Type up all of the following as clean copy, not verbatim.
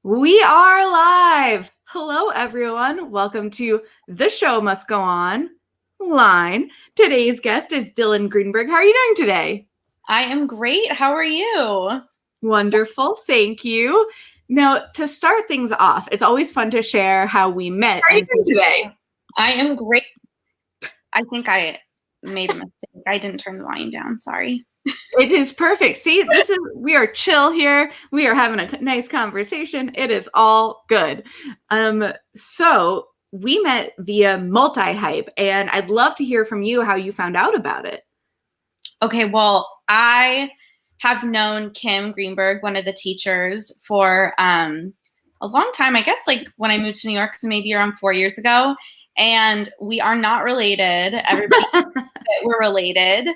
We are live. Hello, everyone. Welcome to The Show Must Go On line. Today's guest is Dillon Greenberg. How are you doing today? I am great. How are you? Wonderful. Thank you. Now, to start things off, it's always fun to share how we met. How are you doing today? I am great. I think I made a mistake. I didn't turn the volume down. Sorry. It is perfect. See, we are chill here. We are having a nice conversation. It is all good. So we met via Multi-Hype, and I'd love to hear from you how you found out about it. Okay, well, I have known Kim Greenberg, one of the teachers, for a long time. I guess like when I moved to New York, so maybe around 4 years ago. And we are not related. Everybody thinks that we're related.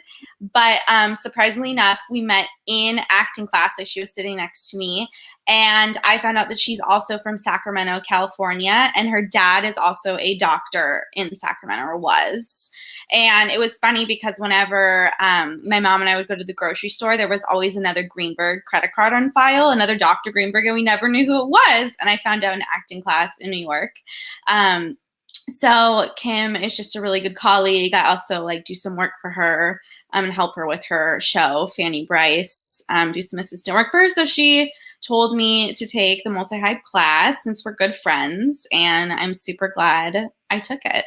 But surprisingly enough, we met in acting class. Like she was sitting next to me. And I found out that she's also from Sacramento, California. And her dad is also a doctor in Sacramento, or was. And it was funny because whenever my mom and I would go to the grocery store, there was always another Greenberg credit card on file, another Dr. Greenberg, and we never knew who it was. And I found out in acting class in New York. So Kim is just a really good colleague. I also like do some work for her and help her with her show, Fanny Bryce, do some assistant work for her. So she told me to take the Multi-Hype class since we're good friends, and I'm super glad I took it.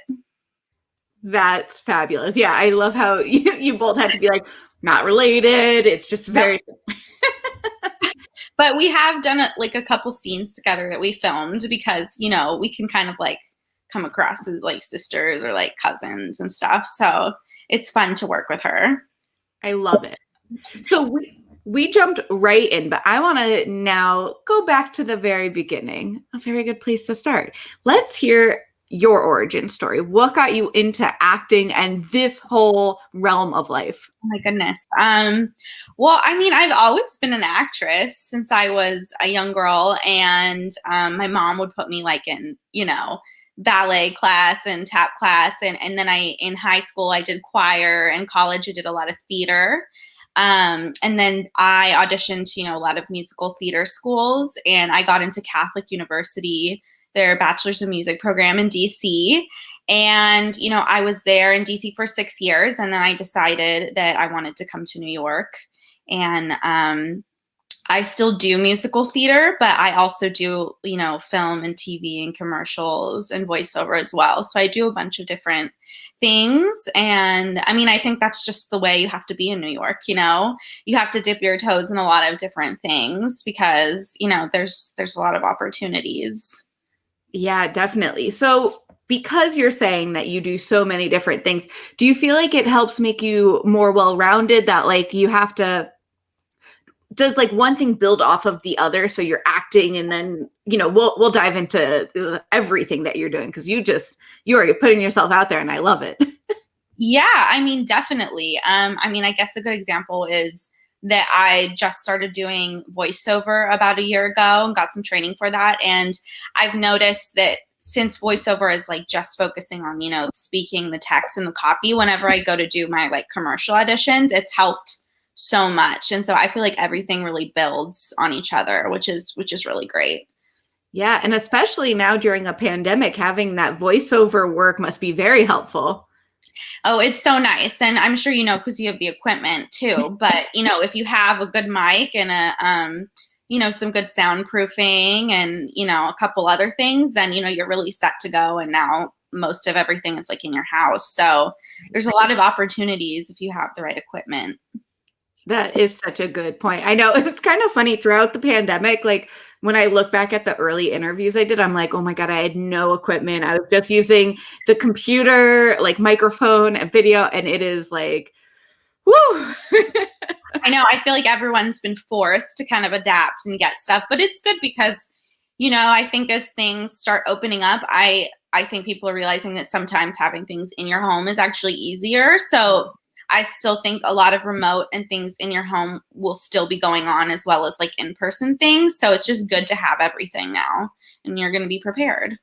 That's fabulous. Yeah, I love how you both had to be like, not related. It's just very... But we have done like a couple scenes together that we filmed because, you know, we can kind of like come across as like sisters or like cousins and stuff. So it's fun to work with her. I love it. So we jumped right in, but I want to now go back to the very beginning. A very good place to start. Let's hear your origin story. What got you into acting and this whole realm of life? Oh my goodness. Well, I mean, I've always been an actress since I was a young girl, and my mom would put me like in, you know, ballet class and tap class, and then in high school I did choir, and college I did a lot of theater, and then I auditioned to, you know, a lot of musical theater schools, and I got into Catholic University, their Bachelor's of Music program in DC. And, you know, I was there in DC for 6 years, and then I decided that I wanted to come to New York. And I still do musical theater, but I also do, you know, film and TV and commercials and voiceover as well. So I do a bunch of different things. And I mean, I think that's just the way you have to be in New York, you know? You have to dip your toes in a lot of different things because, you know, there's a lot of opportunities. Yeah, definitely. So because you're saying that you do so many different things, do you feel like it helps make you more well-rounded, that like you have to, does like one thing build off of the other? So you're acting, and then, you know, we'll dive into everything that you're doing, because you are putting yourself out there, and I love it. Yeah, I mean, definitely. I mean, I guess a good example is that I just started doing voiceover about a year ago and got some training for that. And I've noticed that since voiceover is like just focusing on, you know, speaking the text and the copy, whenever I go to do my like commercial auditions, it's helped so much. And so I feel like everything really builds on each other, which is really great. Yeah, and especially now during a pandemic, having that voiceover work must be very helpful. Oh, it's so nice. And I'm sure you know, because you have the equipment too. But, you know, if you have a good mic and you know, some good soundproofing and, you know, a couple other things, then, you know, you're really set to go. And now most of everything is like in your house. So there's a lot of opportunities if you have the right equipment. That is such a good point. I know it's kind of funny throughout the pandemic. Like when I look back at the early interviews I did, I'm like, oh my God, I had no equipment. I was just using the computer, like microphone and video. And it is like, whoo. I know. I feel like everyone's been forced to kind of adapt and get stuff, but it's good because, you know, I think as things start opening up, I think people are realizing that sometimes having things in your home is actually easier. So I still think a lot of remote and things in your home will still be going on, as well as like in-person things. So it's just good to have everything now, and you're going to be prepared.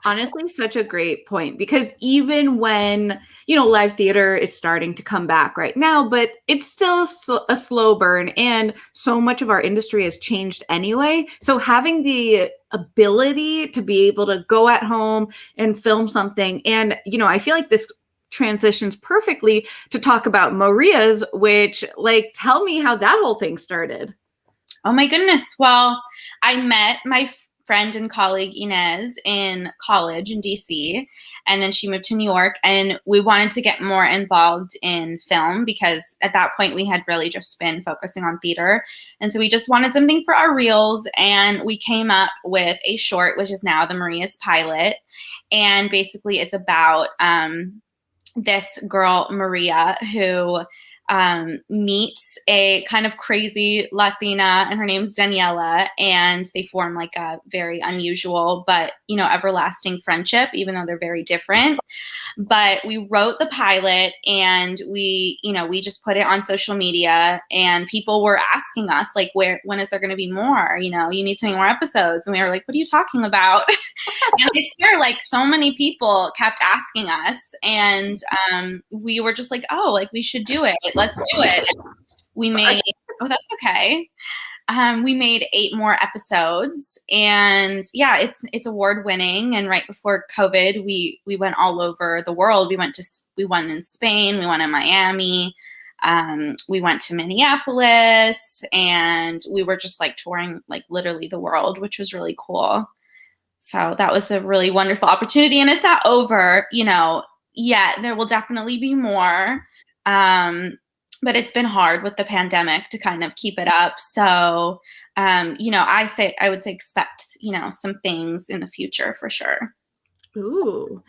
Honestly, such a great point, because even when, live theater is starting to come back right now, but it's still a slow burn, and so much of our industry has changed anyway. So having the ability to be able to go at home and film something, and, I feel like this transitions perfectly to talk about Maria's, which, like, tell me how that whole thing started. Oh my goodness. Well, I met my friend and colleague Inez in college in DC, and then she moved to New York, and we wanted to get more involved in film because at that point we had really just been focusing on theater. And so we just wanted something for our reels, and we came up with a short, which is now the Maria's pilot. And basically it's about this girl, Maria, who meets a kind of crazy Latina, and her name's Daniela, and they form like a very unusual but, everlasting friendship, even though they're very different. But we wrote the pilot, and we just put it on social media, and people were asking us, like, when is there going to be more? You need so many more episodes. And we were like, what are you talking about? And I swear, like, so many people kept asking us, and we were just like, oh, like, we should do it. Let's do it. We made, oh, that's okay. We made 8 more episodes, and yeah, it's award winning. And right before COVID, we went all over the world. We went in Spain, we went in Miami, we went to Minneapolis, and we were just like touring like literally the world, which was really cool. So that was a really wonderful opportunity, and it's not over, yet. There will definitely be more. But it's been hard with the pandemic to kind of keep it up. So, I would say expect, some things in the future for sure. Ooh.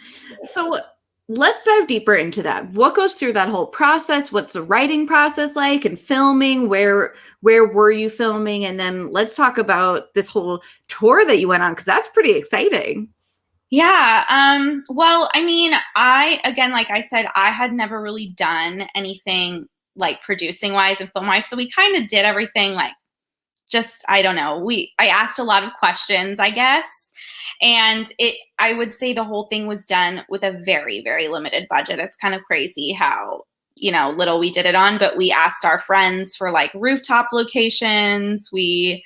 So let's dive deeper into that. What goes through that whole process? What's the writing process like, and filming? Where were you filming? And then let's talk about this whole tour that you went on, because that's pretty exciting. Yeah. Well, I mean, again, like I said, I had never really done anything like producing wise and film wise. So we kind of did everything like just, I don't know. I asked a lot of questions, I guess. And I would say the whole thing was done with a very, very limited budget. It's kind of crazy how, little we did it on, but we asked our friends for like rooftop locations. We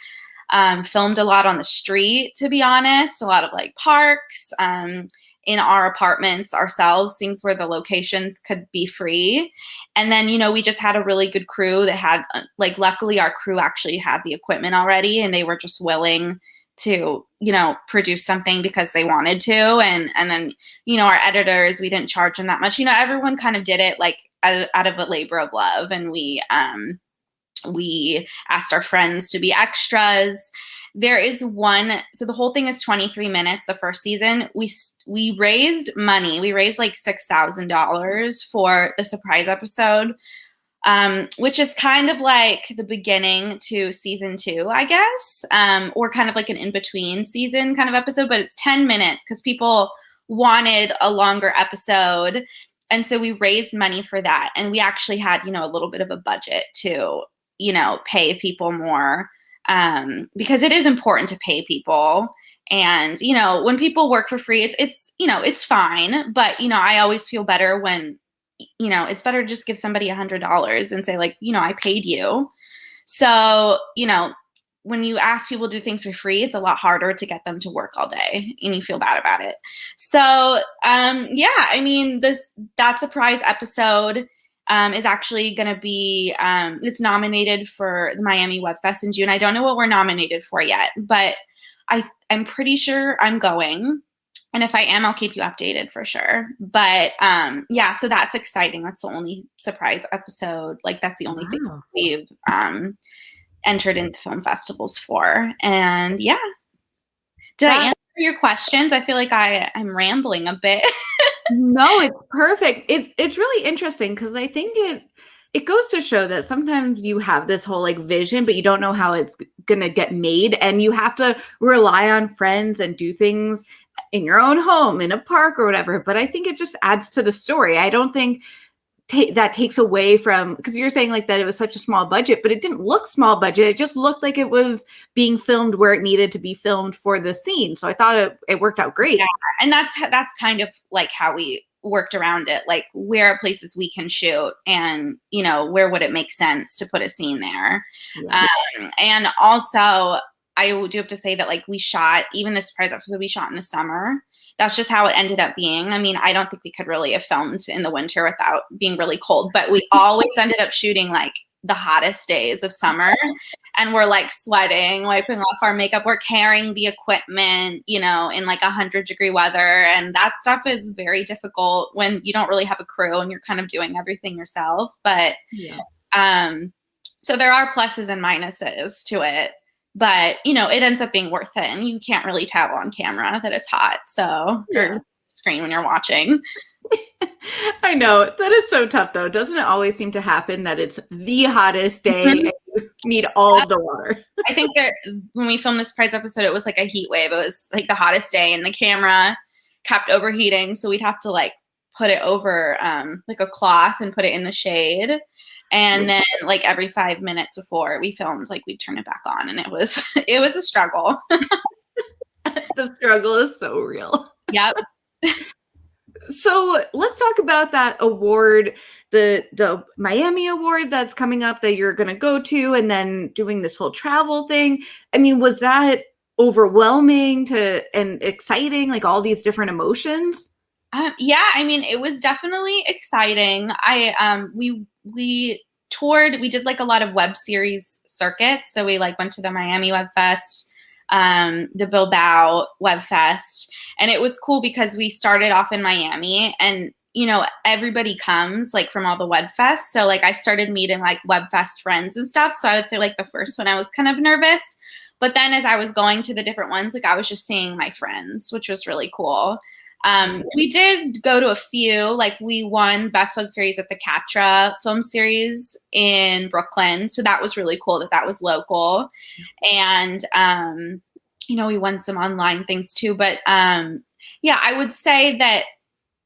filmed a lot on the street, to be honest, a lot of like parks, in our apartments ourselves, things where the locations could be free. And then, we just had a really good crew that had like, luckily our crew actually had the equipment already, and they were just willing to, produce something because they wanted to. And then, our editors, we didn't charge them that much. Everyone kind of did it like out of a labor of love. And we asked our friends to be extras. There is so the whole thing is 23 minutes. The first season, we raised money. We raised like $6,000 for the surprise episode, which is kind of like the beginning to season 2, I guess, or kind of like an in-between season kind of episode, but it's 10 minutes because people wanted a longer episode. And so we raised money for that. And we actually had, a little bit of a budget to, pay people more, because it is important to pay people. And, when people work for free, it's fine. But, I always feel better when, it's better to just give somebody $100 and say like, I paid you. So, when you ask people to do things for free, it's a lot harder to get them to work all day and you feel bad about it. So, yeah, I mean, that surprise episode is actually going to be, it's nominated for the Miami Web Fest in June. I don't know what we're nominated for yet, but I'm pretty sure I'm going. And if I am, I'll keep you updated for sure. But yeah, so that's exciting. That's the only surprise episode. Like that's the only thing we've entered into film festivals for. And yeah. Did I answer your questions? I feel like I'm rambling a bit. No, it's perfect. It's really interesting because I think it goes to show that sometimes you have this whole like vision, but you don't know how it's gonna get made, and you have to rely on friends and do things in your own home, in a park or whatever. But I think it just adds to the story. I don't think that takes away from, because you're saying like that it was such a small budget, but it didn't look small budget. It just looked like it was being filmed where it needed to be filmed for the scene. So I thought it worked out great. Yeah. And that's kind of like how we worked around it. Like, where are places we can shoot, and, you know, where would it make sense to put a scene there? Yeah. And also, I do have to say that, like, we shot, even the surprise episode we shot in the summer. That's just how it ended up being. I mean, I don't think we could really have filmed in the winter without being really cold, but we always ended up shooting like the hottest days of summer, and we're like sweating, wiping off our makeup. We're carrying the equipment, you know, in like 100-degree weather. And that stuff is very difficult when you don't really have a crew and you're kind of doing everything yourself. But, so there are pluses and minuses to it. But, you know, it ends up being worth it, and you can't really tell on camera that it's hot. So, or screen when you're watching. I know. That is so tough, though. Doesn't it always seem to happen that it's the hottest day and you need all of the water? I think that when we filmed this surprise episode, it was like a heat wave. It was like the hottest day, and the camera kept overheating. So we'd have to like put it over like a cloth and put it in the shade. And then like every 5 minutes before we filmed, like we'd turn it back on, and it was a struggle. The struggle is so real. Yep. So let's talk about that award, the Miami award that's coming up that you're going to go to, and then doing this whole travel thing. I mean, was that overwhelming and exciting, like all these different emotions? Yeah, I mean, it was definitely exciting. We toured, we did like a lot of web series circuits. So we like went to the Miami Web Fest, the Bilbao Web Fest. And it was cool because we started off in Miami, and, you know, everybody comes like from all the Web Fests. So like I started meeting like Web Fest friends and stuff. So I would say like the first one I was kind of nervous, but then as I was going to the different ones, like I was just seeing my friends, which was really cool. We did go to a few, like we won Best Web Series at the Catra Film Series in Brooklyn. So that was really cool that was local. And, you know, we won some online things too. But yeah, I would say that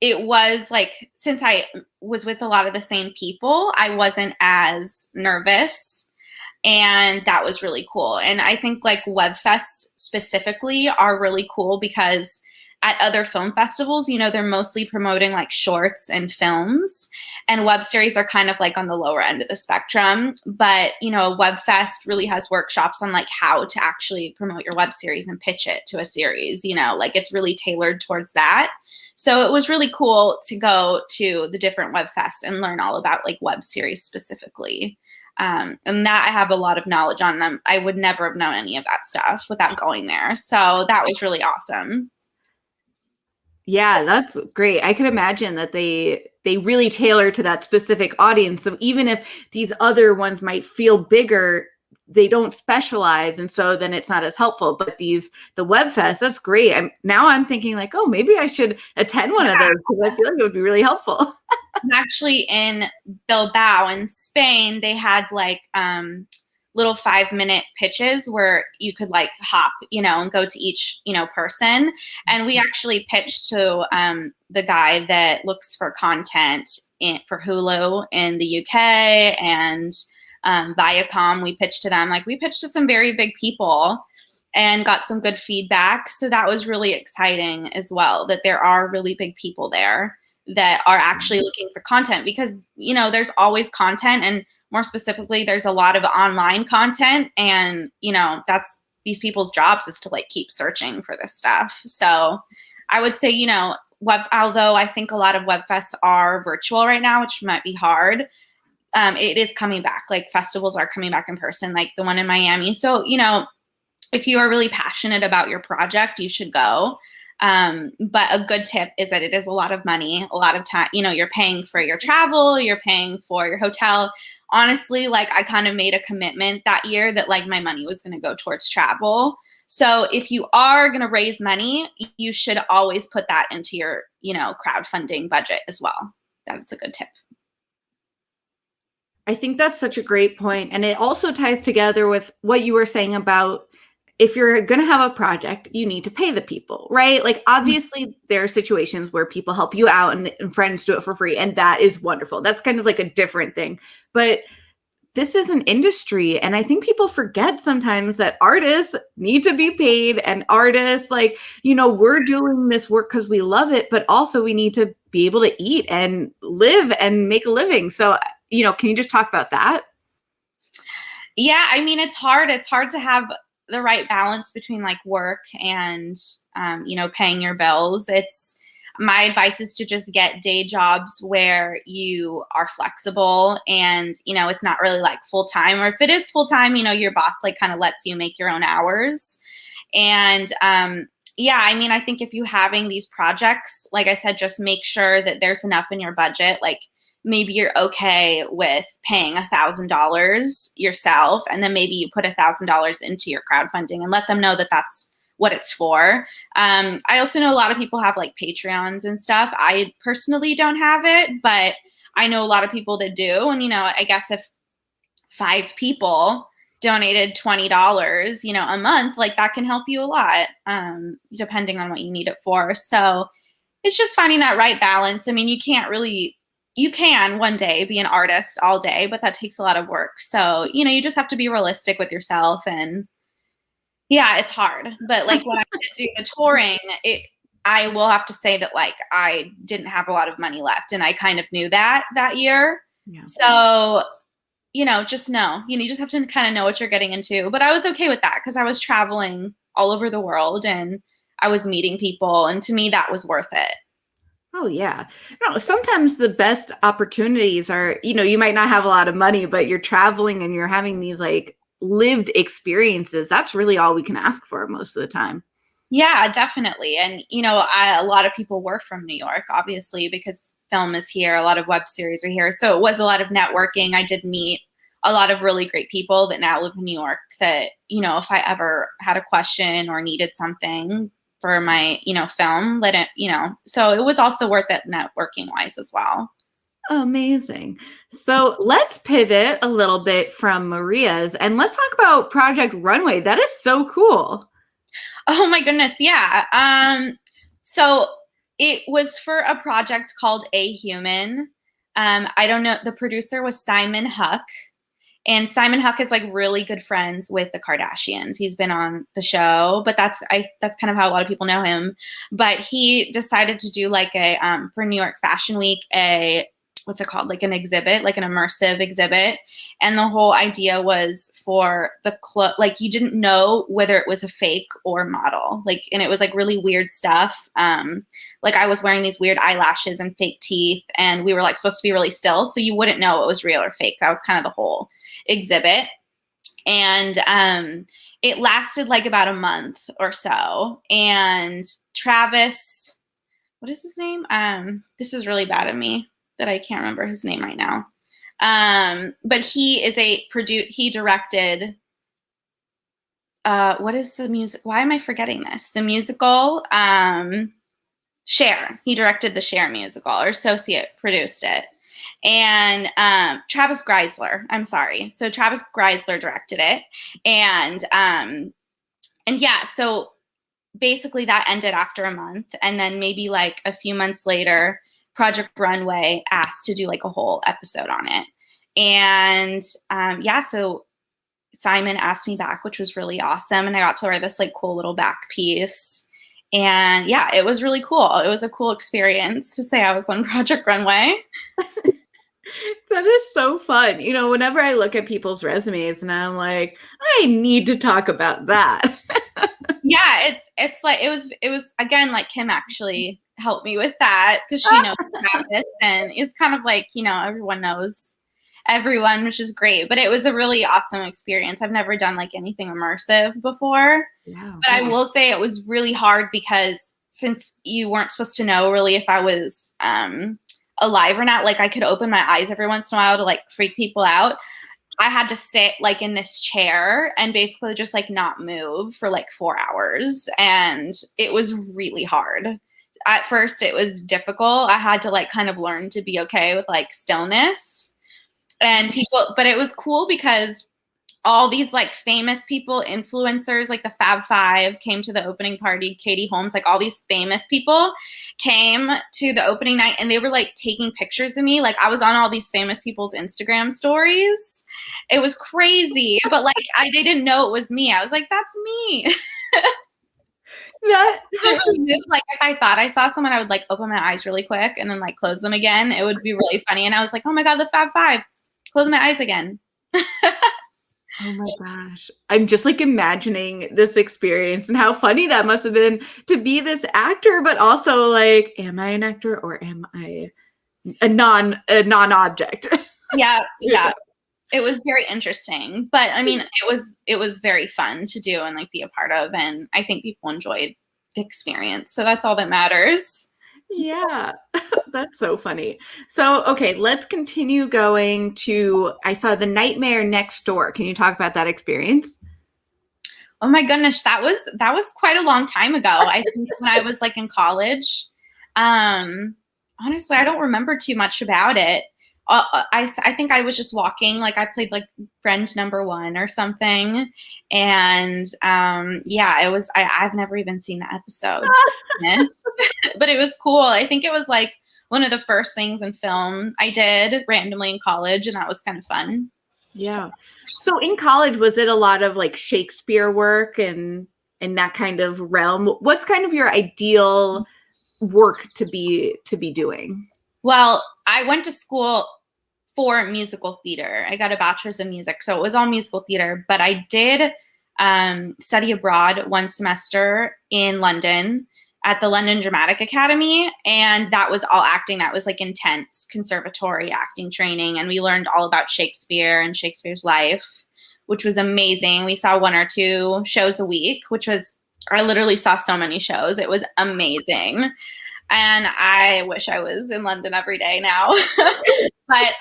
it was like, since I was with a lot of the same people, I wasn't as nervous. And that was really cool. And I think like WebFests specifically are really cool because at other film festivals, you know, they're mostly promoting like shorts and films, and web series are kind of like on the lower end of the spectrum. But, you know, WebFest really has workshops on like how to actually promote your web series and pitch it to a series, you know, like it's really tailored towards that. So it was really cool to go to the different WebFests and learn all about like web series specifically. And that I have a lot of knowledge on. I would never have known any of that stuff without going there. So that was really awesome. Yeah, that's great. I could imagine that they really tailor to that specific audience. So even if these other ones might feel bigger, they don't specialize, and so then it's not as helpful. But the WebFest, that's great. Now I'm thinking like, oh, maybe I should attend one of those because I feel like it would be really helpful. Actually, in Bilbao in Spain, they had like little 5-minute pitches where you could like hop, you know, and go to each, you know, person. And we actually pitched to the guy that looks for content for Hulu in the UK, and Viacom. We pitched to them. Like we pitched to some very big people and got some good feedback. So that was really exciting as well, that there are really big people there that are actually looking for content, because, you know, there's always content, and more specifically, there's a lot of online content, and, you know, that's these people's jobs is to like keep searching for this stuff. So I would say, you know, although I think a lot of WebFests are virtual right now, which might be hard, it is coming back. Like festivals are coming back in person, like the one in Miami. So, you know, if you are really passionate about your project, you should go. But a good tip is that it is a lot of money, a lot of time. You know, you're paying for your travel, you're paying for your hotel. Honestly, like I kind of made a commitment that year that like my money was going to go towards travel. So if you are going to raise money, you should always put that into your, you know, crowdfunding budget as well. That's a good tip. I think that's such a great point. And it also ties together with what you were saying about if you're going to have a project, you need to pay the people, right? Like, obviously, there are situations where people help you out and friends do it for free. And that is wonderful. That's kind of like a different thing. But this is an industry. And I think people forget sometimes that artists need to be paid, and artists, like, we're doing this work because we love it, but also we need to be able to eat and live and make a living. So, can you just talk about that? Yeah, I mean, it's hard. It's hard to have the right balance between like work and, paying your bills. My advice is to just get day jobs where you are flexible and, it's not really like full time, or if it is full time, your boss like kind of lets you make your own hours. And, yeah, I mean, I think if you're having these projects, like I said, just make sure that there's enough in your budget. Like, maybe you're okay with paying $1,000 yourself, and then maybe you put $1,000 into your crowdfunding and let them know that that's what it's for. I also know a lot of people have like Patreons and stuff. I personally don't have it, but I know a lot of people that do. And, I guess if 5 people donated $20, a month, like that can help you a lot, depending on what you need it for. So it's just finding that right balance. I mean, you can one day be an artist all day, but that takes a lot of work. So, you just have to be realistic with yourself. And yeah, it's hard. But like when I do the touring, I will have to say that like I didn't have a lot of money left, and I kind of knew that year. Yeah. So, just know, you just have to kind of know what you're getting into. But I was okay with that because I was traveling all over the world and I was meeting people. And to me, that was worth it. Oh, yeah. No, sometimes the best opportunities are, you might not have a lot of money, but you're traveling and you're having these like lived experiences. That's really all we can ask for most of the time. Yeah, definitely. And, a lot of people were from New York, obviously, because film is here. A lot of web series are here. So it was a lot of networking. I did meet a lot of really great people that now live in New York that, if I ever had a question or needed something for my, film, so it was also worth it networking wise as well. Amazing. So let's pivot a little bit from Maria's and let's talk about Project Runway. That is so cool. Oh my goodness. Yeah. So it was for a project called A Human. I don't know. The producer was Simon Huck. And Simon Huck is like really good friends with the Kardashians. He's been on the show, but that's kind of how a lot of people know him. But he decided to do like for New York Fashion Week, what's it called? Like an exhibit, like an immersive exhibit. And the whole idea was for like you didn't know whether it was a fake or model. Like, and it was like really weird stuff. Like I was wearing these weird eyelashes and fake teeth, and we were like supposed to be really still, so you wouldn't know it was real or fake. That was kind of the whole exhibit. And it lasted like about a month or so. And Travis, what is his name? This is really bad of me that I can't remember his name right now. But he is he directed, what is the music? Why am I forgetting this? The musical, Cher. He directed the Cher musical, or associate produced it. And Travis Greisler, I'm sorry. So Travis Greisler directed it. And yeah, so basically that ended after a month. And then maybe like a few months later, Project Runway asked to do like a whole episode on it. And yeah, so Simon asked me back, which was really awesome. And I got to wear this like cool little back piece. And yeah, it was really cool. It was a cool experience to say I was on Project Runway. That is so fun. Whenever I look at people's resumes and I'm like, I need to talk about that. Yeah, it's like it was again, like Kim actually helped me with that because she knows about this, and it's kind of like, everyone knows everyone, which is great. But it was a really awesome experience. I've never done like anything immersive before. Yeah. But I will say it was really hard because since you weren't supposed to know really if I was alive or not, like I could open my eyes every once in a while to like freak people out. I had to sit like in this chair and basically just like not move for like 4 hours. And it was really hard. At first it was difficult. I had to like kind of learn to be okay with like stillness and people, but it was cool because all these like famous people, influencers, like the Fab Five came to the opening party, Katie Holmes, like all these famous people came to the opening night, and they were like taking pictures of me. Like I was on all these famous people's Instagram stories. It was crazy, but like they didn't know it was me. I was like, that's me. That It really moved. Like if I thought I saw someone, I would like open my eyes really quick and then like close them again. It would be really funny. And I was like, oh my God, the Fab Five. Close my eyes again. Oh my gosh. I'm just like imagining this experience and how funny that must have been to be this actor, but also like, am I an actor or am I a non-object? Yeah. It was very interesting, but I mean, it was very fun to do and like be a part of, and I think people enjoyed the experience. So that's all that matters. Yeah, that's so funny. So, okay, let's continue going to, I saw The Nightmare Next Door. Can you talk about that experience? Oh my goodness, that was quite a long time ago. I think when I was like in college. Honestly, I don't remember too much about it. I think I was just walking, like I played like friend number one or something, and yeah, it was. I've never even seen the episode, to be honest. But it was cool. I think it was like one of the first things in film I did randomly in college, and that was kind of fun. Yeah. So in college, was it a lot of like Shakespeare work and that kind of realm? What's kind of your ideal work to be doing? Well, I went to school for musical theater. I got a bachelor's in music, so it was all musical theater. But I did study abroad one semester in London at the London Dramatic Academy, and that was all acting. That was like intense conservatory acting training, and we learned all about Shakespeare and Shakespeare's life, which was amazing. We saw 1 or 2 shows a week, which was, I literally saw so many shows. It was amazing. And I wish I was in London every day now. But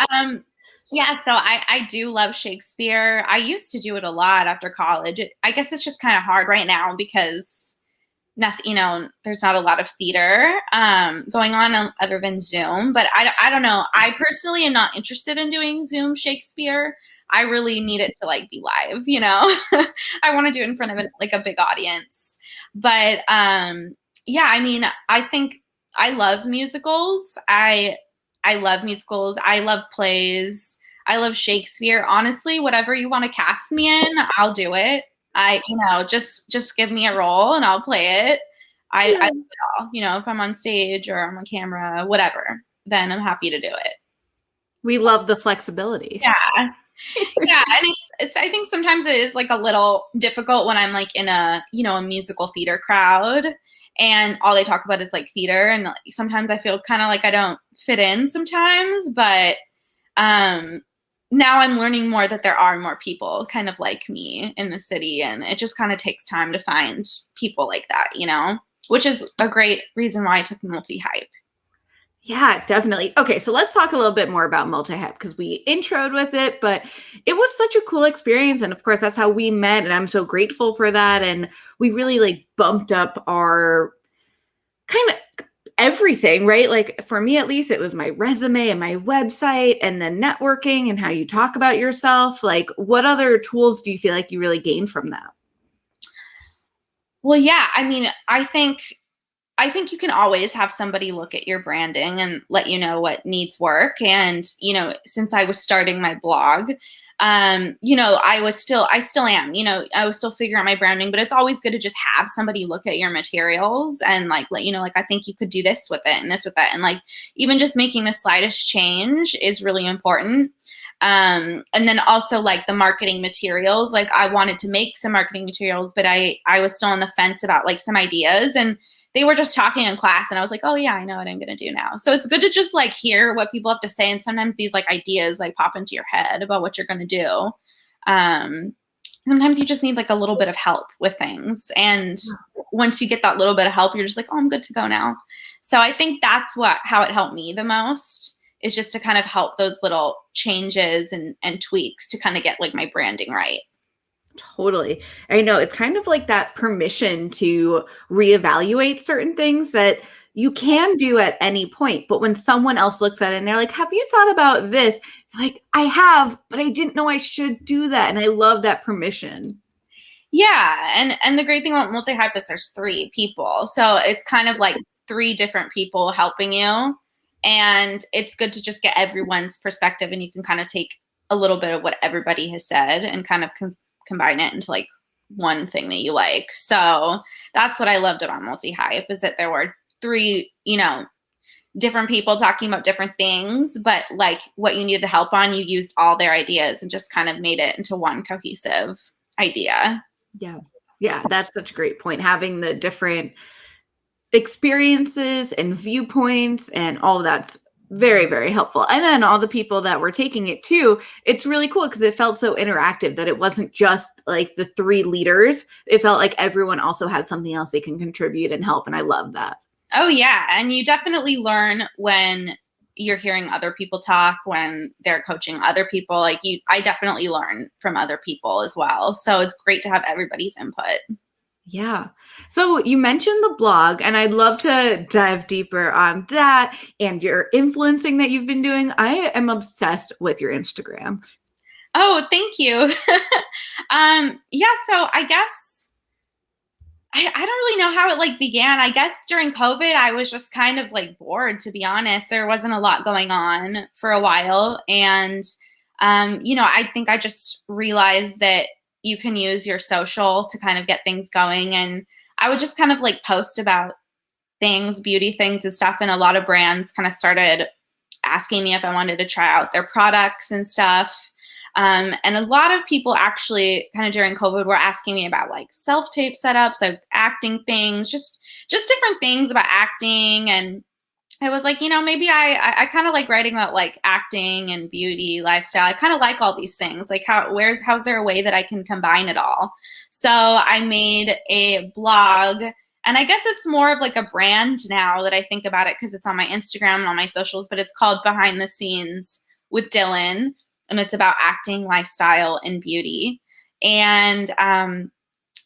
yeah, so I do love Shakespeare. I used to do it a lot after college. I guess it's just kind of hard right now because nothing, there's not a lot of theater going on other than Zoom. But I don't know. I personally am not interested in doing Zoom Shakespeare. I really need it to like be live, I want to do it in front of like a big audience. But yeah, I mean, I think I love musicals. I love musicals. I love plays. I love Shakespeare. Honestly, whatever you want to cast me in, I'll do it. Just give me a role and I'll play it. I do it all. If I'm on stage or I'm on camera, whatever, then I'm happy to do it. We love the flexibility. Yeah. Yeah, and it's I think sometimes it is like a little difficult when I'm like in a musical theater crowd and all they talk about is like theater, and sometimes I feel kind of like I don't fit in sometimes, but now I'm learning more that there are more people kind of like me in the city, and it just kind of takes time to find people like that, which is a great reason why I took multi-hype. Yeah, definitely. Okay, so let's talk a little bit more about multi-hype because we introed with it, but it was such a cool experience. And of course, that's how we met. And I'm so grateful for that. And we really like bumped up our kind of everything, right? Like for me, at least, it was my resume and my website and then networking and how you talk about yourself. Like what other tools do you feel like you really gained from that? Well, yeah, I mean, I think you can always have somebody look at your branding and let you know what needs work. And, since I was starting my blog, I still am, I was still figuring out my branding, but it's always good to just have somebody look at your materials and like, let you know, like, I think you could do this with it and this with that. And like, even just making the slightest change is really important. And then also like the marketing materials, like I wanted to make some marketing materials, but I was still on the fence about like some ideas, and they were just talking in class and I was like, oh yeah, I know what I'm going to do now. So it's good to just like hear what people have to say. And sometimes these like ideas like pop into your head about what you're going to do. Sometimes you just need like a little bit of help with things. And once you get that little bit of help, you're just like, oh, I'm good to go now. So I think that's how it helped me the most, is just to kind of help those little changes and tweaks to kind of get like my branding right. Totally. I know it's kind of like that permission to reevaluate certain things that you can do at any point. But when someone else looks at it and they're like, have you thought about this? like, I have, but I didn't know I should do that. And I love that permission. Yeah. And the great thing about multi-hype is there's 3 people. So it's kind of like 3 different people helping you. And it's good to just get everyone's perspective, and you can kind of take a little bit of what everybody has said and kind of combine it into like one thing that you like. So that's what I loved about multi-hype, is that there were 3, different people talking about different things, but like what you needed help on, you used all their ideas and just kind of made it into one cohesive idea. Yeah. Yeah. That's such a great point. Having the different experiences and viewpoints and all of that's very, very helpful. And then all the people that were taking it too, it's really cool because it felt so interactive that it wasn't just like the 3 leaders. It felt like everyone also had something else they can contribute and help. And I love that. Oh yeah. And you definitely learn when you're hearing other people talk, when they're coaching other people. Like I definitely learn from other people as well. So it's great to have everybody's input. Yeah. So you mentioned the blog, and I'd love to dive deeper on that and your influencing that you've been doing. I am obsessed with your Instagram. Oh, thank you. Yeah, so I guess I don't really know how it like began. I guess during COVID, I was just kind of like bored, to be honest. There wasn't a lot going on for a while. And, I think I just realized that you can use your social to kind of get things going. And I would just kind of like post about things, beauty things and stuff. And a lot of brands kind of started asking me if I wanted to try out their products and stuff. And a lot of people actually kind of during COVID were asking me about like self-tape setups, like acting things, just different things about acting. And I was like, maybe I kind of like writing about like acting and beauty, lifestyle. I kind of like all these things. Like how's there a way that I can combine it all? So I made a blog, and I guess it's more of like a brand now that I think about it, because it's on my Instagram and on my socials, but it's called Behind the Scenes with Dillon, and it's about acting, lifestyle, and beauty. And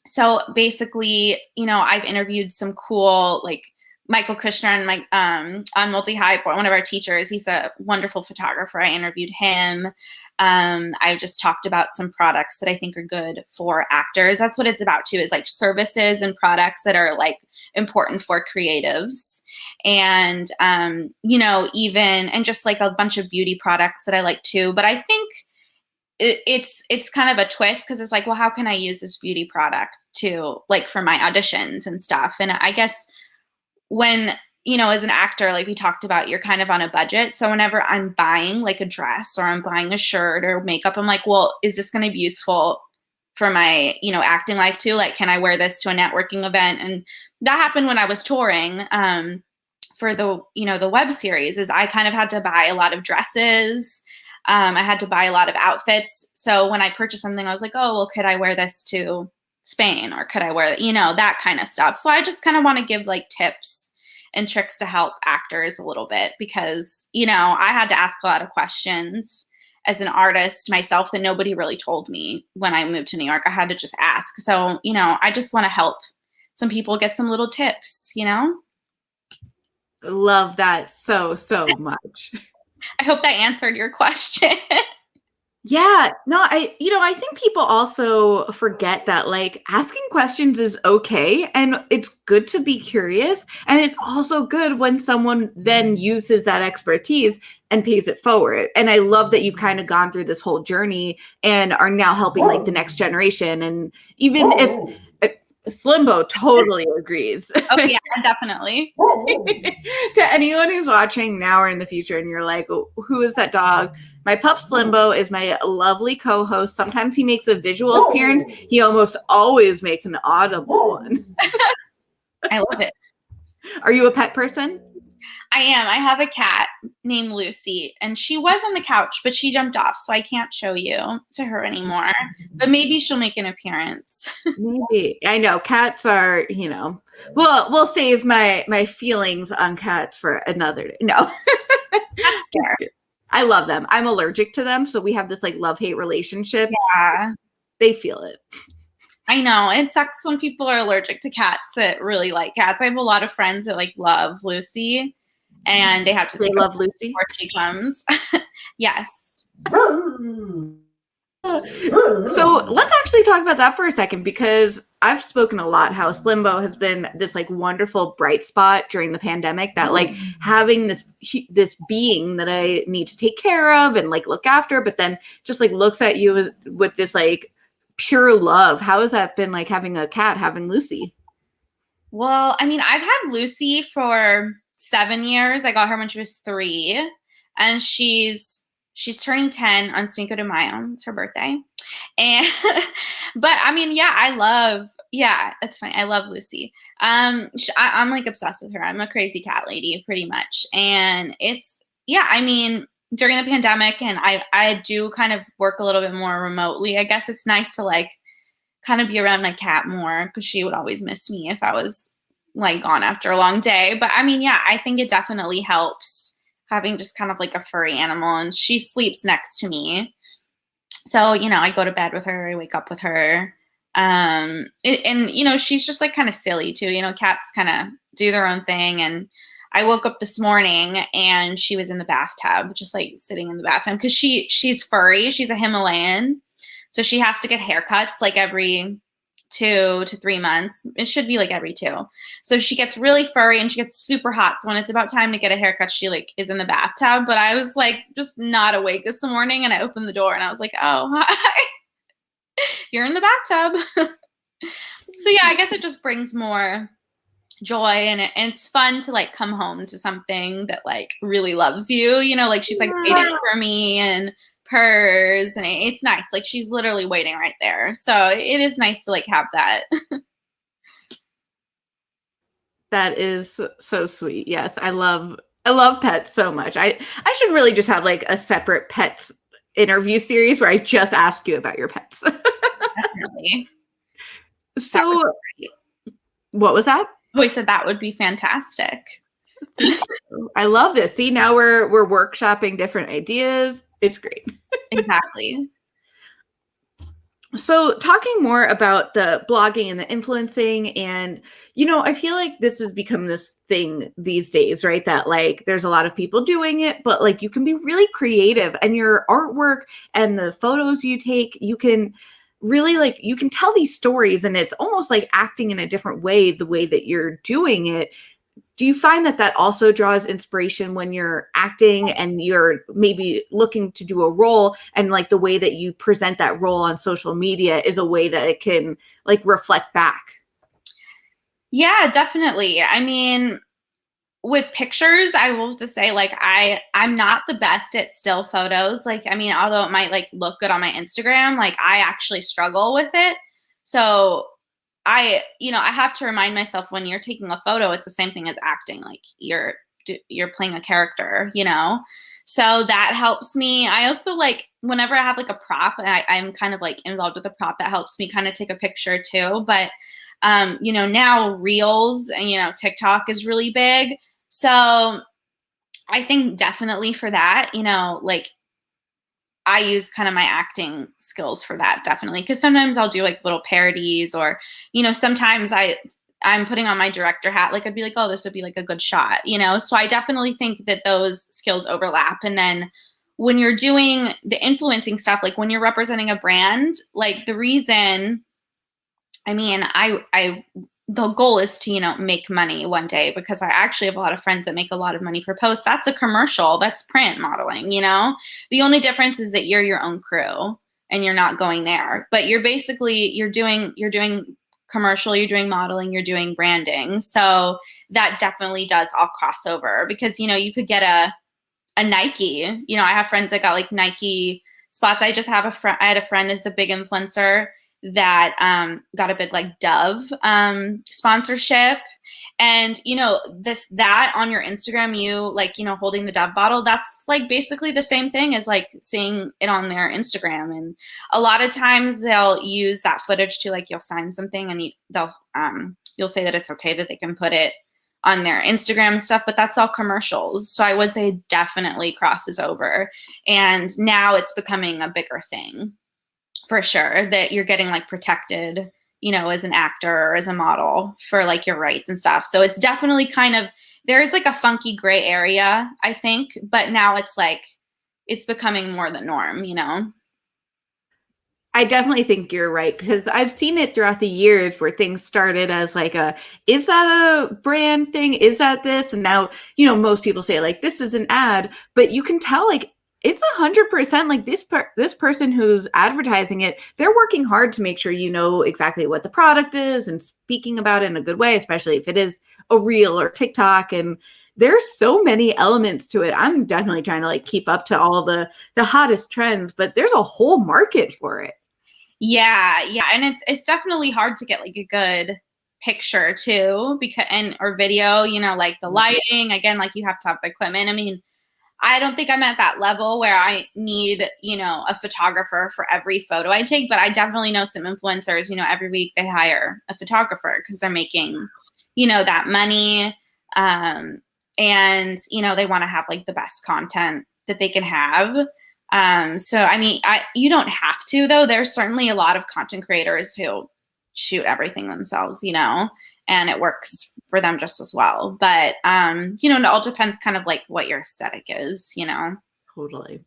so basically, I've interviewed some cool like Michael Kushner and on Multi-Hype, one of our teachers. He's a wonderful photographer. I interviewed him. I just talked about some products that I think are good for actors. That's what it's about too, is like services and products that are like important for creatives. And, even, and just like a bunch of beauty products that I like too. But I think it's kind of a twist, because it's like, well, how can I use this beauty product to like for my auditions and stuff? And I guess when, as an actor, like we talked about, you're kind of on a budget. So whenever I'm buying like a dress or I'm buying a shirt or makeup, I'm like, well, is this going to be useful for my, acting life too? Like, can I wear this to a networking event? And that happened when I was touring for the web series. Is I kind of had to buy a lot of dresses. I had to buy a lot of outfits. So when I purchased something, I was like, oh, well, could I wear this to Spain, or could I wear, that kind of stuff. So I just kind of want to give like tips and tricks to help actors a little bit, because, I had to ask a lot of questions as an artist myself that nobody really told me when I moved to New York. I had to just ask. So, I just want to help some people get some little tips, Love that so much. I hope that answered your question. Yeah, no, I think people also forget that like asking questions is okay, and it's good to be curious. And it's also good when someone then uses that expertise and pays it forward. And I love that you've kind of gone through this whole journey and are now helping like the next generation. And even if Slimbo totally agrees. Oh yeah, definitely. To anyone who's watching now or in the future and you're like, oh, who is that dog? My pup Slimbo is my lovely co-host. Sometimes he makes a visual appearance. He almost always makes an audible one. I love it. Are you a pet person? I am. I have a cat named Lucy, and she was on the couch, but she jumped off, so I can't show you to her anymore. But maybe she'll make an appearance. Maybe. I know cats are, we'll save my feelings on cats for another day. No. That's fair. I love them. I'm allergic to them, so we have this like love-hate relationship. Yeah. They feel it. I know. It sucks when people are allergic to cats that really like cats. I have a lot of friends that like love Lucy, and they have to take love Lucy before she comes. Yes. So let's actually talk about that for a second, because I've spoken a lot how Slimbo has been this like wonderful bright spot during the pandemic, that like having this being that I need to take care of and like look after, but then just like looks at you with this like pure love. How has that been, like having a cat, having Lucy? Well, I mean, I've had Lucy for 7 years. I got her when she was 3, and she's turning 10 on Cinco de Mayo. It's her birthday. And but I mean, yeah, it's funny. I love Lucy. I'm like obsessed with her. I'm a crazy cat lady pretty much. And yeah, I mean, during the pandemic, and I do kind of work a little bit more remotely. I guess it's nice to like kind of be around my cat more, because she would always miss me if I was like gone after a long day. But I mean, yeah, I think it definitely helps having just kind of like a furry animal, and she sleeps next to me. So, I go to bed with her, I wake up with her. And she's just like kind of silly too. Cats kind of do their own thing. And I woke up this morning and she was in the bathtub, just like sitting in the bathtub, because she's furry. She's a Himalayan. So she has to get haircuts like every 2 to 3 months. It should be like every 2. So she gets really furry and she gets super hot. So when it's about time to get a haircut, she like is in the bathtub. But I was like just not awake this morning, and I opened the door and I was like, oh, hi, you're in the bathtub. So yeah, I guess it just brings more joy, and it's fun to like come home to something that like really loves you. Like she's like waiting for me and purrs, and it's nice. Like she's literally waiting right there. So it is nice to like have that. That is so sweet. Yes, I love pets so much. I should really just have like a separate pets interview series where I just ask you about your pets. Definitely. So what was that? Oh, I said that would be fantastic. I love this. See, now we're workshopping different ideas. It's great. Exactly. So talking more about the blogging and the influencing, and I feel like this has become this thing these days, right? That like there's a lot of people doing it, but like you can be really creative, and your artwork and the photos you take, you can really like, you can tell these stories, and it's almost like acting in a different way, the way that you're doing it. Do you find that also draws inspiration when you're acting and you're maybe looking to do a role, and like the way that you present that role on social media is a way that it can like reflect back? Yeah, definitely. I mean, with pictures, I will just say like I'm not the best at still photos. Like, I mean, although it might like look good on my Instagram, like I actually struggle with it. So I have to remind myself, when you're taking a photo, it's the same thing as acting. Like you're playing a character. So that helps me. I also like, whenever I have like a prop, and I'm kind of like involved with a prop, that helps me kind of take a picture too. But, now Reels and, TikTok is really big. So I think definitely for that, like I use kind of my acting skills for that, definitely. Because sometimes I'll do like little parodies, or, sometimes I'm putting on my director hat. Like I'd be like, oh, this would be like a good shot, So I definitely think that those skills overlap. And then when you're doing the influencing stuff, like when you're representing a brand, like the reason, I mean, the goal is to, make money one day, because I actually have a lot of friends that make a lot of money per post. That's a commercial. That's print modeling, The only difference is that you're your own crew and you're not going there. But you're doing commercial, you're doing modeling, you're doing branding. So that definitely does all cross over, because, you could get a Nike. I have friends that got like Nike spots. I had a friend that's a big influencer that got a big like Dove sponsorship. And that on your Instagram, you like, holding the Dove bottle, that's like basically the same thing as like seeing it on their Instagram. And a lot of times they'll use that footage to like, you'll sign something, and you'll say that it's okay that they can put it on their Instagram and stuff, but that's all commercials. So I would say it definitely crosses over. And now it's becoming a bigger thing, for sure, that you're getting like protected, as an actor or as a model for like your rights and stuff. So it's definitely kind of, there is like a funky gray area, I think, but now it's like it's becoming more the norm, you know? I definitely think you're right, because I've seen it throughout the years where things started as like is that a brand thing? Is that this? And now, most people say like, this is an ad, but you can tell like it's 100% like this person who's advertising it, they're working hard to make sure you know exactly what the product is and speaking about it in a good way, especially if it is a reel or TikTok. And there's so many elements to it. I'm definitely trying to like keep up to all the hottest trends, but there's a whole market for it. Yeah, yeah, and it's definitely hard to get like a good picture too, because or video, like the lighting, again, like you have to have the equipment. I mean, I don't think I'm at that level where I need, a photographer for every photo I take, but I definitely know some influencers, every week they hire a photographer because they're making, that money. And, they want to have like the best content that they can have. So, I mean, you don't have to, though. There's certainly a lot of content creators who shoot everything themselves, and it works for them just as well. But, it all depends kind of like what your aesthetic is, Totally.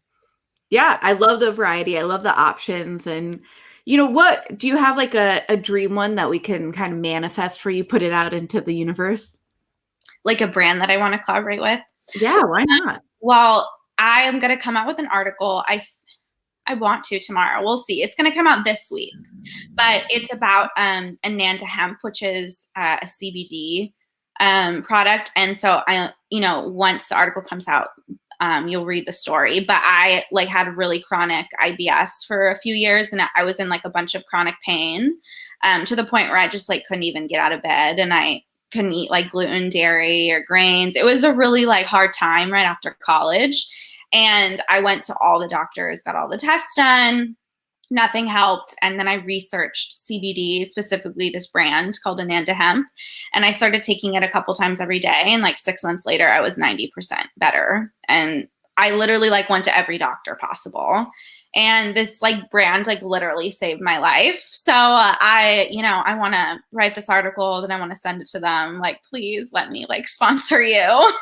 Yeah, I love the variety. I love the options. And, what do you have like a dream one that we can kind of manifest for you, put it out into the universe? Like a brand that I want to collaborate with? Yeah, why not? Well, I am going to come out with an article. I want to tomorrow. We'll see. It's going to come out this week, but it's about Ananda hemp, which is a CBD product. And so once the article comes out, you'll read the story. But I like had really chronic IBS for a few years, and I was in like a bunch of chronic pain to the point where I just like couldn't even get out of bed, and I couldn't eat like gluten, dairy, or grains. It was a really like hard time right after college. And I went to all the doctors, got all the tests done. Nothing helped. And then I researched CBD, specifically this brand called Ananda Hemp. And I started taking it a couple times every day. And like 6 months later, I was 90% better. And I literally like went to every doctor possible. And this like brand like literally saved my life. So I want to write this article, then I want to send it to them. Like, please let me like sponsor you.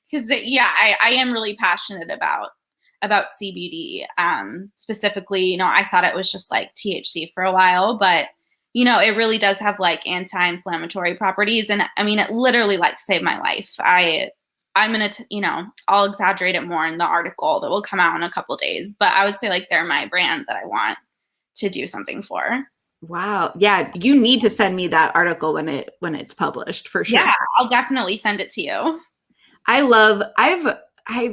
Because I am really passionate about CBD. Specifically, I thought it was just like THC for a while, but it really does have like anti-inflammatory properties. And I mean, it literally like saved my life. I'm going to, I'll exaggerate it more in the article that will come out in a couple of days, but I would say like they're my brand that I want to do something for. Wow. Yeah. You need to send me that article when it's published for sure. Yeah, I'll definitely send it to you. I've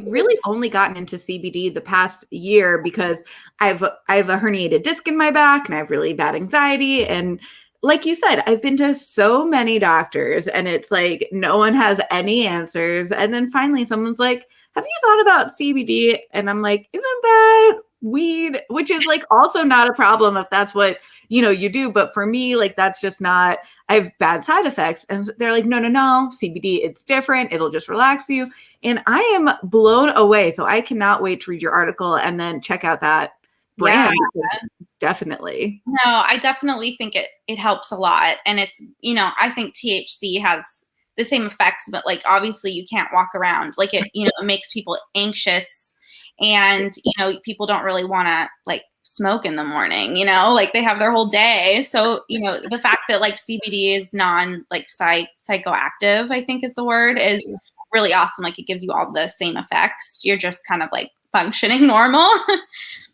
really only gotten into CBD the past year because I have a herniated disc in my back and I have really bad anxiety. And like you said, I've been to so many doctors and it's like no one has any answers. And then finally someone's like, have you thought about CBD? And I'm like, isn't that weed? Which is like also not a problem if that's what, you do. But for me, like that's just not, I have bad side effects. And they're like, no, CBD, it's different. It'll just relax you. And I am blown away. So I cannot wait to read your article and then check out that brand. Yeah. Definitely. No, I definitely think it helps a lot. And it's, I think THC has the same effects, but like, obviously you can't walk around like it, it makes people anxious and, people don't really want to like smoke in the morning, like they have their whole day. So, the fact that like CBD is psychoactive, I think is the word, is really awesome. Like it gives you all the same effects. You're just kind of like functioning normal.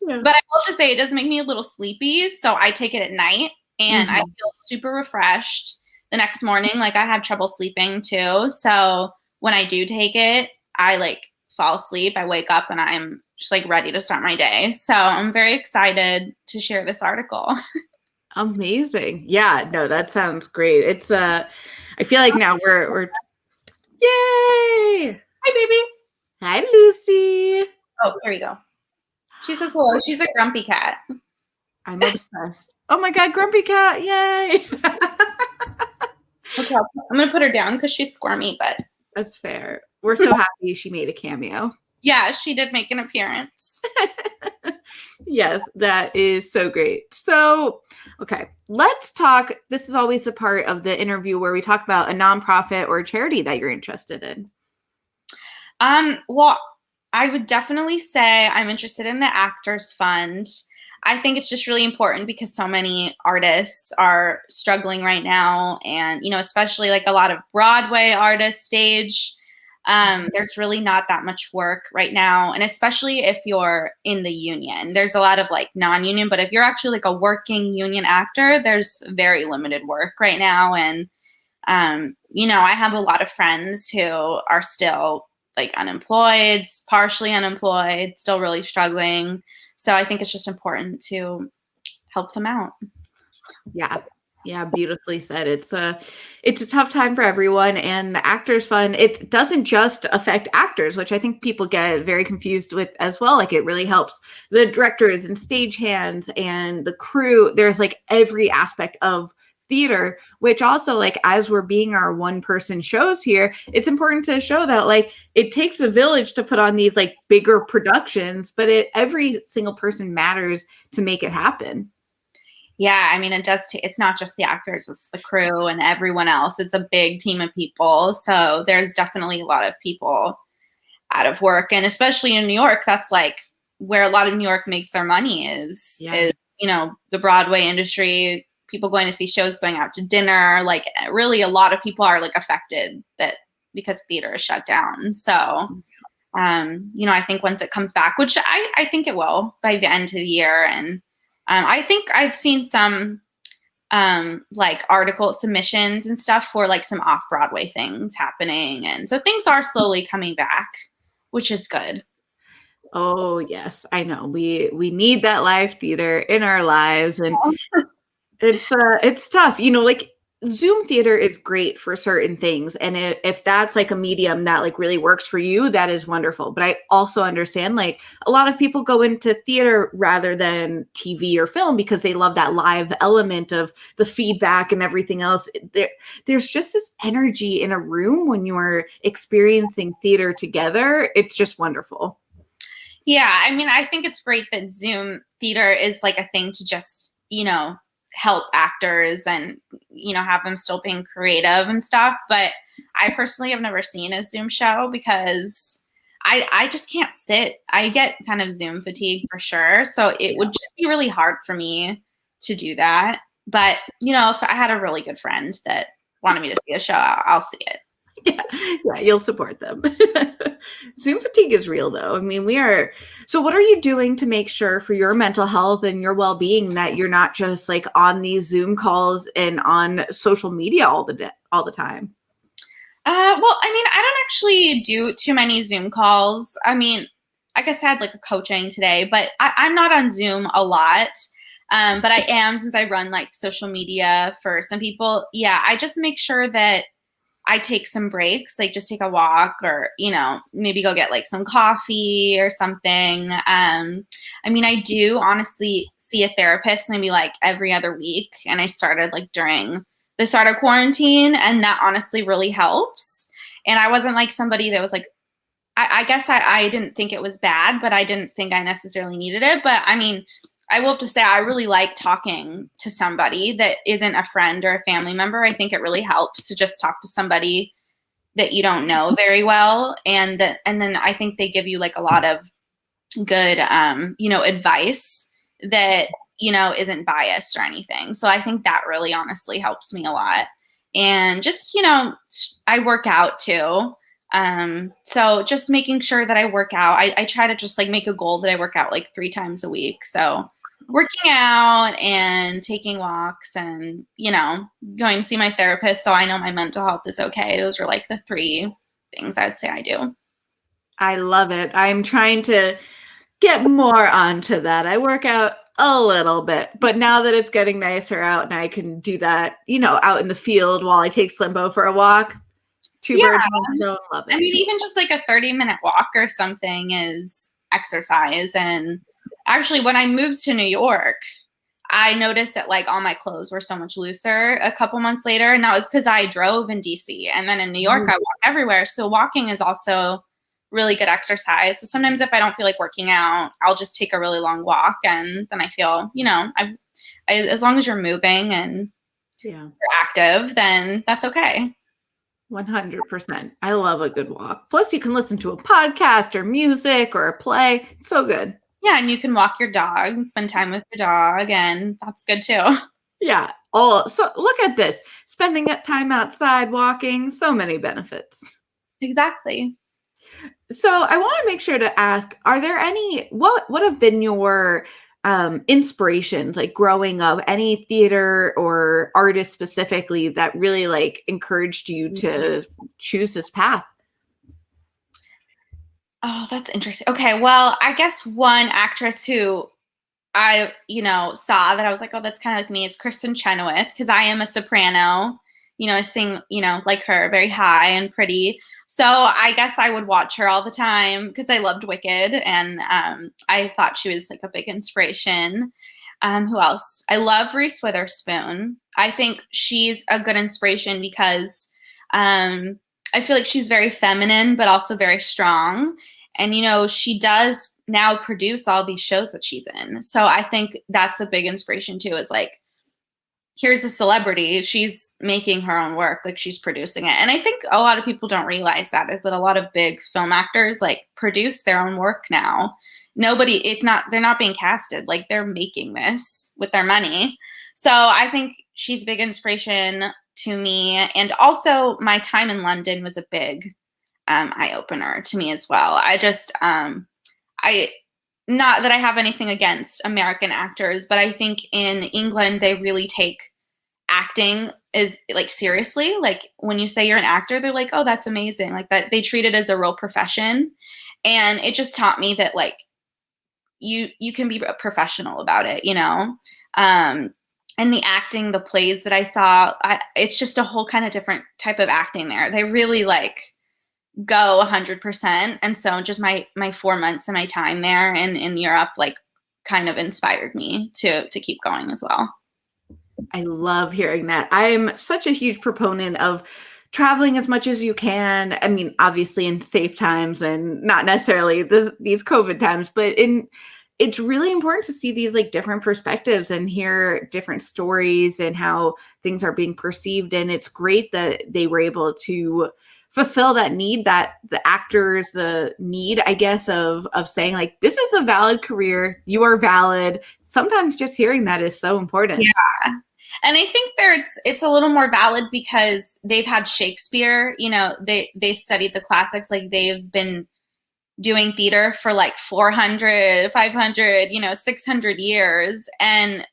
Yeah. But I will have to say it does make me a little sleepy. So I take it at night and I feel super refreshed the next morning. Like I have trouble sleeping too. So when I do take it, I like fall asleep. I wake up and I'm just like ready to start my day. So I'm very excited to share this article. Amazing. Yeah, no, that sounds great. It's I feel like now we're yay. Hi, baby. Hi, Lucy. Oh, there you go. She says hello. She's a grumpy cat. I'm obsessed. Oh my God, grumpy cat. Yay. Okay, I'm going to put her down because she's squirmy, but. That's fair. We're so happy she made a cameo. Yeah, she did make an appearance. Yes, that is so great. So, okay, let's talk. This is always a part of the interview where we talk about a nonprofit or a charity that you're interested in. Well, I would definitely say I'm interested in the Actors Fund. I think it's just really important because so many artists are struggling right now. And, especially like a lot of Broadway artists stage, there's really not that much work right now. And especially if you're in the union, there's a lot of like non-union, but if you're actually like a working union actor, there's very limited work right now. And, I have a lot of friends who are still like unemployed, partially unemployed, still really struggling. So I think it's just important to help them out. Yeah. Yeah, beautifully said. It's a tough time for everyone, and the Actors Fund, it doesn't just affect actors, which I think people get very confused with as well. Like, it really helps the directors and stagehands and the crew. There's like every aspect of theater, which also, like, as we're being our one person shows here, it's important to show that like it takes a village to put on these like bigger productions, but every single person matters to make it happen. Yeah, I mean, it does. It's not just the actors; it's the crew and everyone else. It's a big team of people, so there's definitely a lot of people out of work, and especially in New York, that's like where a lot of New York makes their money is the Broadway industry. People going to see shows, going out to dinner. Like, really, a lot of people are like affected because theater is shut down. So, I think once it comes back, which I think it will by the end of the year, and I think I've seen some like article submissions and stuff for like some off-Broadway things happening. And so things are slowly coming back, which is good. Oh, yes, I know. We need that live theater in our lives, and it's tough. Like Zoom theater is great for certain things, and if that's like a medium that like really works for you, that is wonderful. But I also understand like a lot of people go into theater rather than TV or film because they love that live element of the feedback and everything else. There's just this energy in a room when you are experiencing theater together. It's just wonderful. Yeah, I mean, I think it's great that Zoom theater is like a thing to just, help actors and, have them still being creative and stuff. But I personally have never seen a Zoom show because I just can't sit. I get kind of Zoom fatigue for sure. So it would just be really hard for me to do that. But, if I had a really good friend that wanted me to see a show, I'll see it. Yeah, you'll support them. Zoom fatigue is real though. I mean, so what are you doing to make sure for your mental health and your well-being that you're not just like on these Zoom calls and on social media all the time? Well, I mean, I don't actually do too many Zoom calls. I mean, I guess I had like a coaching today, but I'm not on Zoom a lot. But I am, since I run like social media for some people. Yeah, I just make sure that I take some breaks, like just take a walk or, maybe go get like some coffee or something. I mean, I do honestly see a therapist maybe like every other week. And I started like during the start of quarantine, and that honestly really helps. And I wasn't like somebody that was like, I guess I didn't think it was bad, but I didn't think I necessarily needed it. But I mean, I will have to say I really like talking to somebody that isn't a friend or a family member. I think it really helps to just talk to somebody that you don't know very well. And then I think they give you like a lot of good, advice that, isn't biased or anything. So I think that really honestly helps me a lot. And just, I work out too. So just making sure that I work out. I try to just like make a goal that I work out like 3 times a week. So working out and taking walks and, going to see my therapist so I know my mental health is okay. Those are like the 3 things I'd say I do. I love it. I'm trying to get more onto that. I work out a little bit, but now that it's getting nicer out and I can do that, out in the field while I take Slimbo for a walk, two birds, one stone, love it. I mean, even just like a 30-minute walk or something is exercise. And actually, when I moved to New York, I noticed that like all my clothes were so much looser a couple months later. And that was because I drove in DC. And then in New York, I walk everywhere. So walking is also really good exercise. So sometimes if I don't feel like working out, I'll just take a really long walk. And then I feel, as long as you're moving and you're active, then that's okay. 100%. I love a good walk. Plus, you can listen to a podcast or music or a play. It's so good. Yeah, and you can walk your dog and spend time with your dog, and that's good too. Yeah. Oh, so look at this. Spending that time outside walking, so many benefits. Exactly. So I want to make sure to ask, are there any, what have been your inspirations, like growing up, any theater or artist specifically that really like encouraged you to choose this path? Oh, that's interesting. Okay, well, I guess one actress who I, saw that I was like, oh, that's kind of like me. It's Kristen Chenoweth, because I am a soprano. I sing, like her, very high and pretty. So I guess I would watch her all the time because I loved Wicked, and I thought she was like a big inspiration. Who else? I love Rhys Witherspoon. I think she's a good inspiration because I feel like she's very feminine, but also very strong. And, she does now produce all these shows that she's in. So I think that's a big inspiration too, is like, here's a celebrity. She's making her own work. Like, she's producing it. And I think a lot of people don't realize that, is that a lot of big film actors like produce their own work now. They're not being casted. Like, they're making this with their money. So I think she's a big inspiration to me. And also my time in London was a big eye opener to me as well. Not that I have anything against American actors, but I think in England, they really take acting is like seriously. Like, when you say you're an actor, they're like, oh, that's amazing. Like, that they treat it as a real profession. And it just taught me that like you can be a professional about it, and the acting, the plays that I saw, it's just a whole kind of different type of acting there. They really like go 100%. And so just my 4 months of my time there and in Europe, like, kind of inspired me to keep going as well. I love hearing that. I'm such a huge proponent of traveling as much as you can. I mean, obviously in safe times and not necessarily these COVID times, but it's really important to see these like different perspectives and hear different stories and how things are being perceived. And it's great that they were able to fulfill that need, that the actors, the need, I guess, of saying like, this is a valid career. You are valid. Sometimes just hearing that is so important. Yeah. And I think it's a little more valid because they've had Shakespeare, they've studied the classics, like they've been doing theater for like 400, 500, 600 years. And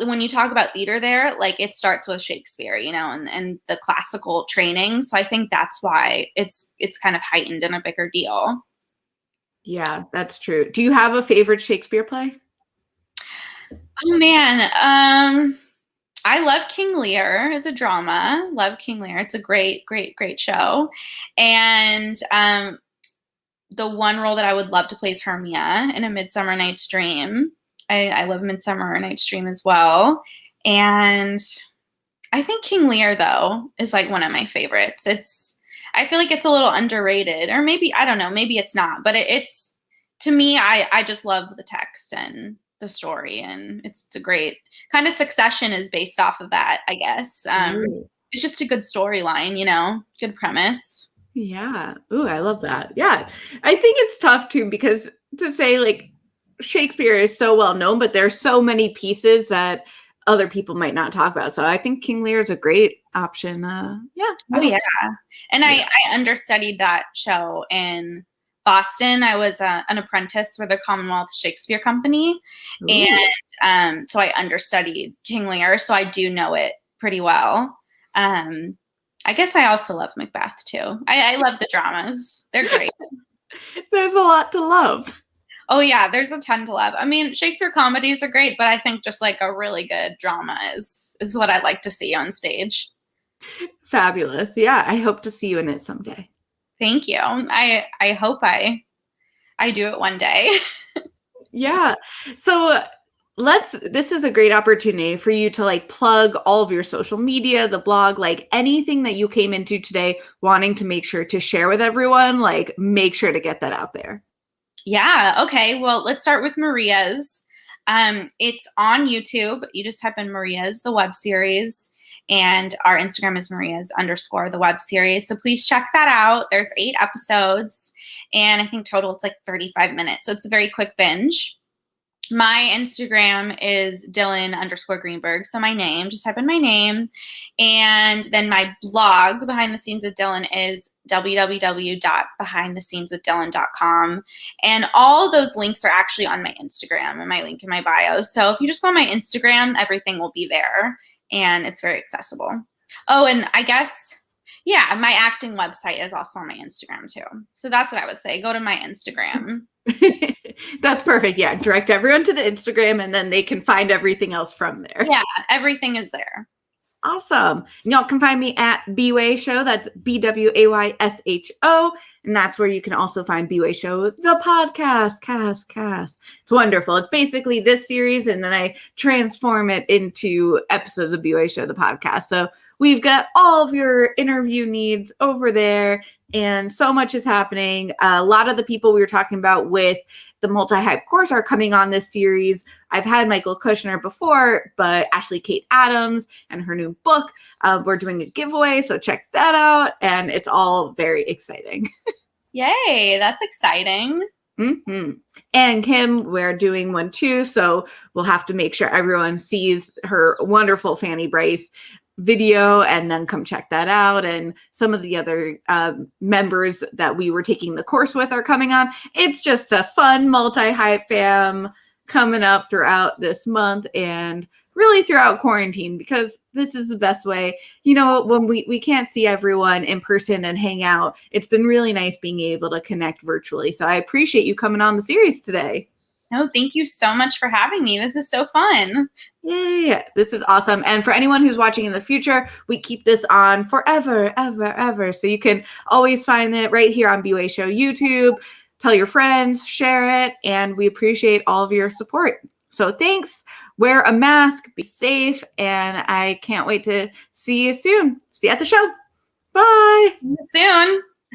when you talk about theater there, like, it starts with Shakespeare, and the classical training. So I think that's why it's kind of heightened and a bigger deal. Yeah, that's true. Do you have a favorite Shakespeare play? Oh man. I love King Lear as a drama. Love King Lear. It's a great, great, great show. And the one role that I would love to play is Hermia in A Midsummer Night's Dream. I love Midsummer Night's Dream as well. And I think King Lear, though, is like one of my favorites. I feel like it's a little underrated, or maybe, I don't know, maybe it's not, but it's, to me, I just love the text and the story, and it's a great kind of. Succession is based off of that, I guess. It's just a good storyline, good premise. Yeah. Ooh, I love that. Yeah. I think it's tough too, because to say like Shakespeare is so well known, but there's so many pieces that other people might not talk about. So I think King Lear is a great option. Yeah. Oh yeah. And yeah. I understudied that show in Boston. I was an apprentice for the Commonwealth Shakespeare Company. Ooh. And so I understudied King Lear. So I do know it pretty well. I guess I also love Macbeth too. I love the dramas. They're great. There's a lot to love. Oh yeah, there's a ton to love. I mean, Shakespeare comedies are great, but I think just like a really good drama is what I like to see on stage. Fabulous. Yeah, I hope to see you in it someday. Thank you. I hope I do it one day. Yeah. So this is a great opportunity for you to like plug all of your social media, the blog, like anything that you came into today wanting to make sure to share with everyone, like make sure to get that out there. Yeah. Okay. Well, let's start with Maria's. It's on YouTube. You just type in Maria's, the web series. And our Instagram is Maria's_the web series. So please check that out. There's 8 episodes, and I think total it's like 35 minutes. So it's a very quick binge. My Instagram is Dillon_Greenberg. So my name, just type in my name. And then my blog, Behind the Scenes with Dillon, is www.behindthesceneswithdillon.com. And all those links are actually on my Instagram and my link in my bio. So if you just go on my Instagram, everything will be there, and it's very accessible. Oh, and I guess, yeah, my acting website is also on my Instagram too. So that's what I would say. Go to my Instagram. That's perfect. Yeah. Direct everyone to the Instagram, and then they can find everything else from there. Yeah. Everything is there. Awesome. And y'all can find me at BWay Show. That's BWAYSHO. And that's where you can also find BWay Show, the podcast, cast. It's wonderful. It's basically this series, and then I transform it into episodes of BWay Show, the podcast. So we've got all of your interview needs over there, and so much is happening. A lot of the people we were talking about with the multi-hype course are coming on this series. I've had Michael Kushner before, but Ashley Kate Adams and her new book, we're doing a giveaway, so check that out. And it's all very exciting. Yay, that's exciting. Mm-hmm. And Kim, we're doing one too, so we'll have to make sure everyone sees her wonderful Fanny Bryce video, and then come check that out. And some of the other members that we were taking the course with are coming on. It's just a fun multi-hype fam coming up throughout this month and really throughout quarantine, because this is the best way. You know, when we can't see everyone in person and hang out, it's been really nice being able to connect virtually. So I appreciate you coming on the series today. No, thank you so much for having me. This is so fun. Yay, this is awesome. And for anyone who's watching in the future, we keep this on forever, ever. So you can always find it right here on BWay Show YouTube. Tell your friends, share it, and we appreciate all of your support. So thanks. Wear a mask, be safe, and I can't wait to see you soon. See you at the show. Bye. See you soon.